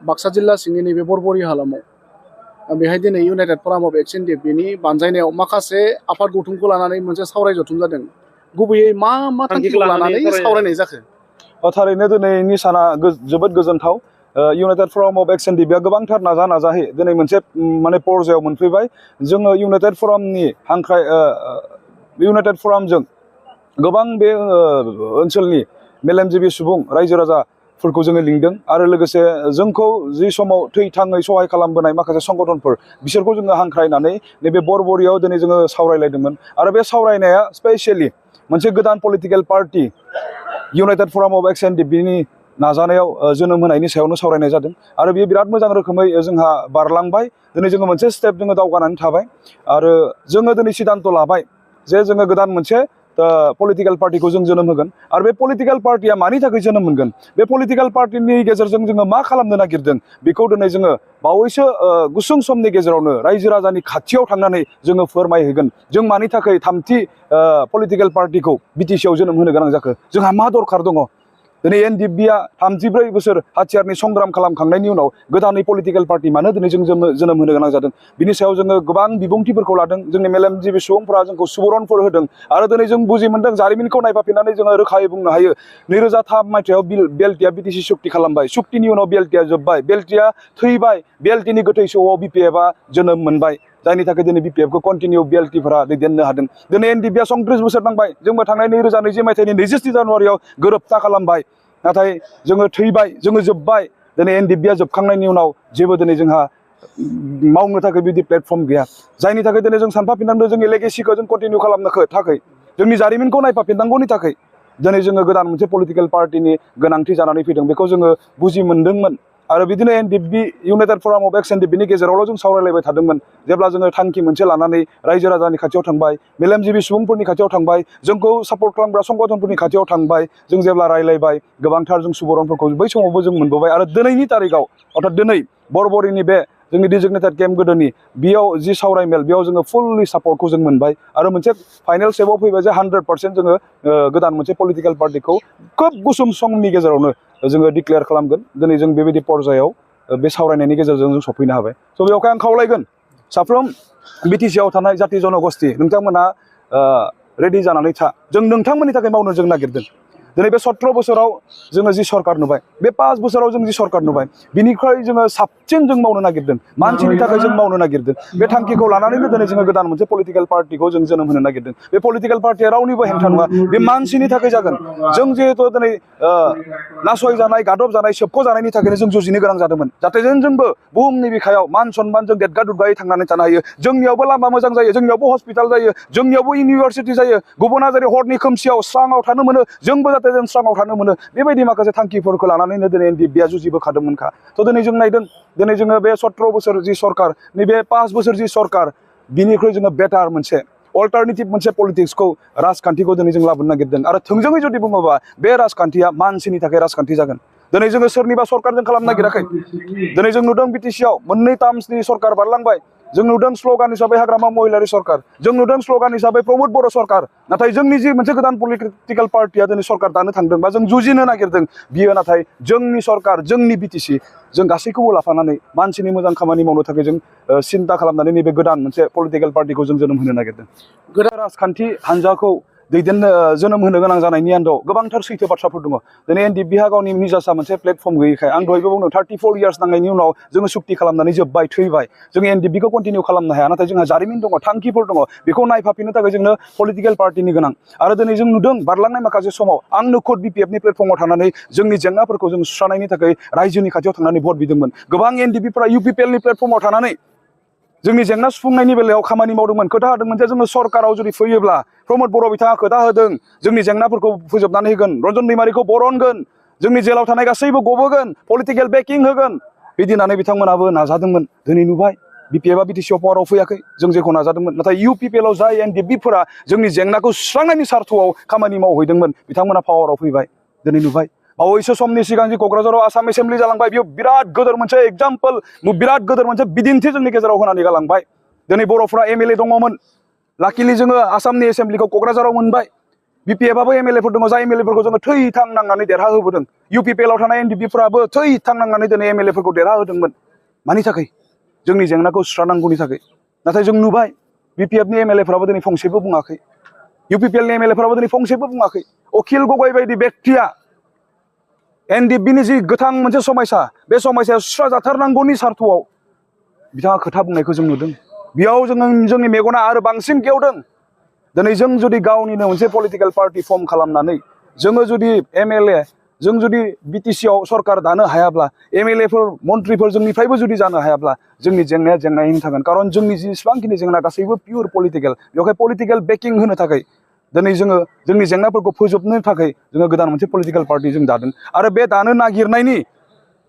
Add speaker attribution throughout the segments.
Speaker 1: बाक्सा जिल्ला सिंनि नैबे बरबरि हालामाव बेहाय दिनै United forum of ex and बेनि बानजायनायाव माखासे आफाद गौथुमखौ लानानै मोनसे सावराय जथुम जादों। गुबैयै मा मा थांखिखौ लानानै सावरायनाय जाखो?
Speaker 2: थारैनो दिनैनि साना जोबोद गोजोनथाव। United forum of ex and बेया गोबांथार नाजाहै दिनै मोनसे माने पर्यायाव मोनफैबाय। जोङो इउनाइटेड फरामनि इउनाइटेड फरामजों गोबां बे ओनसोलनि मेलेमजिबि सुबुं रायजो राजाफोरखौ जोङो लिंदों आरो लोगोसे जोंखौ जि समाव थै-थाङै सहाय खालामबोनाय माखासे संगठनफोर बिसोरखौ जोङो हांख्रायनानै नैबे बरबरियाव दिनै जोङो सावरायलायदोंमोन। आरो बे सावरायनाया स्पेसियेलि मोनसे गोदान political party united forum of ex and बेनि नाजानायाव जोनोम होनायनि सायावनो सावरायनाय जादों। आरो बेयो बिराद मोजां रोखोमै जोंहा बारलांबाय। दिनै जोङो मोनसे स्टेप जोङो दावगानानै थाबाय आरो जोङो दिनै सिदान्त लाबाय जे जोङो गोदान मोनसे पलिटिकेल पार्टीखौ जों जोनोम होगोन। आरो बे पलिटिकेल पार्टीया मानि थाखाय जोनोम मोनगोन, बे पलिटिकेल पार्टीनि गेजेरजों जोङो मा खालामनो नागिरदों बेखौ दिनै जोङो बावैसो गुसुं समनि गेजेरावनो रायजो राजानि खाथियाव थांनानै जोङो फोरमायहैगोन। जों मानि थाखाय थामथि पलिटिकेल पार्टीखौ बिटिसिआव जोनोम होनो गोनां जाखो, जोंहा मा दरखार दङ। दिनै एनडिएफबिआ 34 बोसोर हाथियारनि संग्राम खालामखांनायनि उनाव गोदानै पलिटिकेल पार्टी मानो दिनै जों जोनोम होनो गोनां जादों, बिनि सायाव जोङो गोबां बिबुंथिफोरखौ लादों। जोंनि मेलेमजिबि सुबुंफोरा जोंखौ सुबुरनफोर होदों आरो दिनै जों बुजि मोनदों, जारिमिनखौ नायफाफिननानै जोङो रोखायै बुंनो हायो। 2003 मायथाइयाव बिएलटिआ बिटिसि सुक्ति खालामबाय। सुक्तिनि उनाव बिएलटिआ जोब्बाय, बिएलटिआ थैबाय, बिएलटिनि गोथै सहआव बिपिएफआ जोनोम मोनबाय। जायनि थाखाय दिनै बिपिएफखौ कन्टिनिउ बिएलटिफोरा दैदेननो हादों। दिनै एनडिएफबिआ 34 बोसोर नांबाय। जोंबो थांनाय 2020 मायथाइनि 27 जानुवारियाव गोरोबथा खालामबाय। नाथाय जोङो थैबाय, जोङो जोब्बाय। दिनै एनडिएफबिआ जोबखांनायनि उनाव जेबो दिनै जोंहा मावनो थाखाय बिदि प्लेटफर्म गैया। जायनि थाखाय दिनै जों सानफाफिननांगौ जोंनि लेगेसिखौ जों कन्टिनिउ खालामनो थाखाय, जोंनि जारिमिनखौ नायफाफिननांगौनि थाखाय दिनै जोङो गोदान मोनसे पलिटिकेल पार्टीनि गोनांथि जानानै फैदों। बेखौ जोङो बुजि मोनदोंमोन आरो बिदिनो NDFB united forum of ex and बेनि गेजेरावल' जों सावरायलायबाय थादोंमोन। जेब्ला जोङो थांखि मोनसे लानानै रायजो राजानि खाथियाव थांबाय, मेलेमजिबि सुबुंफोरनि खाथियाव थांबाय, जोंखौ सापर्ट खालामग्रा संगठनफोरनि खाथियाव थांबाय, जों जेब्ला रायलायबाय गोबांथार जों सुबुरनफोरखौ बै समावबो जों मोनबोबाय। आरो दिनैनि तारिखाव अर्थात दिनै बरबरिनि बे जोंनि डिजिगनेटेड केम्प गोदोनि बेयाव जि सावरायमेल, बेयाव जोङो फुललि सापर्टखौ जों मोनबाय आरो मोनसे फाइनाल स्टेपआव फैबाय जे 100% जोङो गोदान मोनसे पलिटिकेल पार्टीखौ खोब गुसुं समनि गेजेरावनो जोङो डिक्लेयार खालामगोन। दिनै जों बेबायदि पर्यायाव बे सावरायनायनि गेजेरजों जों सफैनो हाबाय। स' बेवहाय आं खावलायगोन साफ्रोम बिटिसिआव थानाय जाथि जनगोष्ठी, नोंथांमोना रेडि जानानै था। जों नोंथांमोननि थाखाय मावनो जों नागिरदों। दिनै बे 17 बोसोराव जोङो जि सरकार नुबाय, बे 5 बोसोराव जों जि सरकार नुबाय, बिनिख्रुइ जोङो साबसिन जों मावनो नागिरदों। मानसिनि थाखाय जों मावनो नागिरदों। बे थांखिखौ लानानैनो दिनै जोङो गोदान मोनसे पलिटिकेल पार्टीखौ जों जोनोम होनो नागिरदों। बे पलिटिकेल पार्टीया रावनिबो हेंथा नङा, बे मानसिनि थाखाय जागोन। जों जिहेतु दिनै नासयजानाय, गादबजानाय, सोबख'जानायनि थाखायनो जों जुजिनो गोनां जादोंमोन, जाहाथे जोंबो बुहुमनि बिखायाव मान सन्मान जों देरगा दुरगायै थांनानै थानो हायो। जोंनियावबो लामा मोजां जायो, जोंनियावबो हस्पिटाल जायो, जोंनियावबो इउनिभारसिटि जायो। गुबुना जेरै हरनि खोमसियाव स्राङाव थानो मोनो, जोंबो जाहाथे जों स्राङाव थानो मोनो। बेबायदि माखासे थांखिफोरखौ लानानैनो दिनै एनडिएफबिआ जुजिबोखादोंमोनखा। थ' दिनै जों नायदों, दिनै जोङो बे 17 बोसोर जि सरकार, नैबे 5 बोसोर जि सरकार, बिनिख्रुइ जोङो बेटार मोनसे अल्टारनेटिभ मोनसे पलिटिक्सखौ, राजखान्थिखौ दिनै जों लाबोनो नागिरदों। आरो थोंजोङै जुदि बुङोबा बे राजखान्थिया मानसिनि थाखाय राजखान्थि जागोन। दिनै जोङो सोरनिबा सरकारजों खालामनो नागिराखै। दिनै जों नुदों बिटिसिआव 2 टार्मसनि सरकार बारलांबाय। जों नुदों स्ल'गान हिसाबै हाग्रामा महिलारि सरकार, जों नुदों स्ल'गान हिसाबै प्रमोद बर' सरकार। नाथाय जोंनि जि मोनसे गोदान पलिटिकेल पार्टीया दिनै सरकार दानो थांदों बा जों जुजिनो नागिरदों, बियो नाथाय जोंनि सरकार, जोंनि बिटिसि, जों गासैखौबो लाफानानै मानसिनि मोजां खामानि मावनो थाखाय जों सिन्था खालामनानै नैबे गोदान मोनसे पलिटिकेल पार्टीखौ जों जोनोम होनो नागिरदों। गोदान राजखान्थि हान्जाखौ दैदेननो जोनोम होनो गोनां जानायनि आन्दोआव गोबांथार सैथो बाथ्राफोर दङ। दिनै एनडिएफबिहा गावनि निजासा मोनसे प्लेटफर्म गैयैखाय, आं दहायबो बुंदों 34 इयार्स नांनायनि उनाव जोङो सुक्ति खालामनानै जोब्बाय, थैबाय। जों एनडिएफबिखौ कन्टिनिउ खालामनो हाया। नाथाय जोंहा जारिमिन दङ, थांखिफोर दङ। बेखौ नायफाफिननो थाखाय जोंनो पलिटिकेल पार्टीनि गोनां। आरो दिनै जों नुदों बारलांनाय माखासे समाव आंनो खुद बिपिएफनि प्लेटफर्माव थानानै जोंनि जेंनाफोरखौ जों सुस्रांनायनि थाखाय रायजोनि खाथियाव थांनानै भट बिदोंमोन। गोबां एनडिएफबिफोरा इउपिपिएलनि प्लेटफर्माव थानानै जोंनि जेंना सुफुंनायनि बेलायाव खामानि मावदोंमोन, खोथा होदोंमोन जे जोङो सरकाराव जुदि फैयोब्ला प्रमोद बर' बिथाङा खोथा होदों, जोंनि जेंनाफोरखौ फोजोबनानै होगोन, रन्जन दैमारिखौ बरनगोन, जोंनि जेलाव थानाय गासैबो गबोगोन, पलिटिकेल बेकिं होगोन, बिदि होननानै बिथांमोनाबो नाजादोंमोन। दिनै नुबाय बिपिएफआ बिटिसिआव पावाराव फैयाखै, जों जेखौ नाजादोंमोन। नाथाय इउपिपिएलआव जाय एनडिएफबिफोरा जोंनि जेंनाखौ सुस्रांनायनि सार्थआव खामानि मावहैदोंमोन, बिथांमोना पावाराव फैबाय। दिनै नुबाय बावैसो समनि सिगां जि क'क्राझाराव आसाम एसेम्बलि जालांबाय, बेयाव बिराद गोदोर मोनसे एग्जाम्पल, बिराद गोदोर मोनसे बिदिन्थि जोंनि गेजेराव होनानै गालांबाय। दिनै बर'फ्रा एमएलए दङमोन, लाकिलि जोङो आसामनि एसेम्बलिखौ क'क्राझाराव मोनबाय। बिपिएफआबो एमएलएफोर दङ जाय एमएलएफोरखौ जोङो थैथां नांनानै देरहा होबोदों इउपिपिएलआव थानाय एनडिपिफोराबो थैथां नांनानै दिनै एमएलएफोरखौ देरहा होदोंमोन मानि थाखाय जोंनि जेंनाखौ सुस्रांनांगौनि थाखाय नाथाय जों नुबाय बिपिएफनि एमएलएफोराबो दिनै फंसेबो बुङाखै इउपिपिएलनि एमएलएफोराबो दिनै फंसेबो बुङाखै अखिल गगৈ बायदि बेक्तिया एनडिएफबिनि जि गोथां मोनसे समायसा बे समायसाया सुस्राजाथारनांगौनि सार्थआव बिथाङा खोथा बुंनायखौ जों नुदों बेयाव जोंनि मेगना आरो बांसिन गेवदों दिनै जों जुदि गावनिनो मोनसे पलिटिकेल पार्टी फर्म खालामनानै जोङो जुदि एमएलए जों जुदि बिटिसिआव सरकार दानो हायाब्ला एमएलएफोर मन्थ्रिफोर जोंनिफ्रायबो जुदि जानो हायाब्ला जोंनि जेंनाया जेंनायैनो थागोन खारन जोंनि जेसेबांखिनि जेंना गासैबो पियर पलिटिकेल बेवहाय पलिटिकेल बेकिं होनो थाखाय दिनै जोङो जोंनि जेंनाफोरखौ फोजोबनो थाखाय जोङो गोदान मोनसे पलिटिकेल पार्टी जों दादों आरो बे दानो नागिरनायनि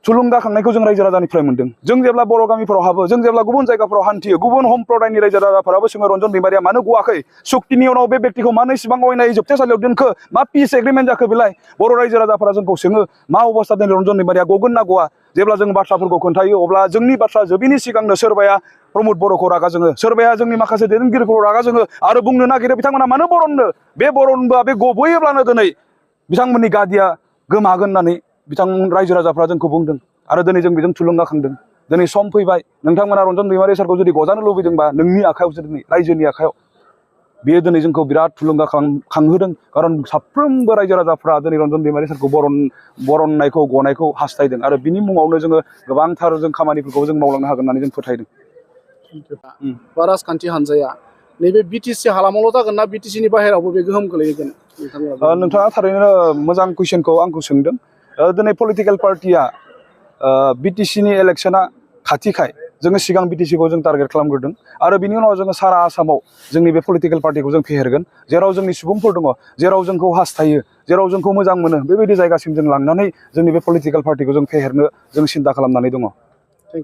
Speaker 2: थुलुंगाखांनायखौ जों रायजो राजानिफ्राय मोन्दों जों जेब्ला बर' गामिफोराव हाबो जों जेब्ला गुबुन जायगाफोराव हान्थियो गुबुन सम्प्रदायनि रायजो राजाफोराबो सोङो रन्जन दैमारिया मानो गवाखै सुक्तिनि उनाव बे बेक्तिखौ मानो इसेबां अयनायै जोबथेसालियाव दोनखो मा पिस एग्रिमेन्ट जाखो बेलाय बर' रायजो राजाफोरा जोंखौ सोङो मा अबस्था दिनै रन्जन दैमारिया गगोन ना गवा जेब्ला जों बाथ्राफोरखौ खोन्थायो अब्ला जोंनि बाथ्रा जोबैनि सिगांनो सोरबाया प्रमद बर'खौ रागा जोङो सोरबाया जोंनि माखासे दैदेनगिरिफोरखौ रागा जोङो आरो बुंनो नागिरो बिथांमोना मानो बरननो बे बरनबा बे गबोयोब्लानो दिनै बिथांमोननि गादिया गोमागोन होननानै बिथां रायजो राजाफ्रा जोंखौ बुंदों आरो दिनै जों बेजों थुलुंगाखांदों दिनै सम फैबाय नोंथांमोना रन्जन दैमारि सारखौ जुदि गजानो लुबैदोंबा नोंनि आखायावसो दिनै रायजोनि आखायाव बेयो दिनै जोंखौ बिराद थुलुंगाखांहोदों खारन साफ्रोमबो रायजो राजाफ्रा दिनै रन्जन दैमारि सारखौ बरननायखौ गनायखौ हास्थायदों आरो बिनि मुङावनो जोङो गोबांथार जों खामानिफोरखौ जों मावलांनो हागोन होननानै जों फोथायदों
Speaker 1: बा राजखान्थि हान्जाया नैबे बिटिसि हालामावल' जागोन ना बिटिसिनि बाहेरावबो बे गोहोम गोलैगोन
Speaker 2: नोंथाङा थारैनो मोजां कुइसनखौ आंखौ सोंदों दिनै पलिटिकेल पार्टिया बिटिसिनि इलेक्सना खाथिखाय जोङो सिगां बिटिसिखौ जों टारगेट खालामग्रोदों आरो बिनि उनाव जोङो सारा आसामाव जोंनि बे पलिटिकेल पार्टिखौ जों फेहेरगोन जेराव जोंनि सुबुंफोर दङ जेराव जोंखौ हास्थायो जेराव जोंखौ मोजां मोनो बेबायदि जायगासिम जों लांनानै जोंनि बे पलिटिकेल पार्टिखौ जों फेहेरनो जों सिन्था खालामनानै दङ
Speaker 1: थेंक इउ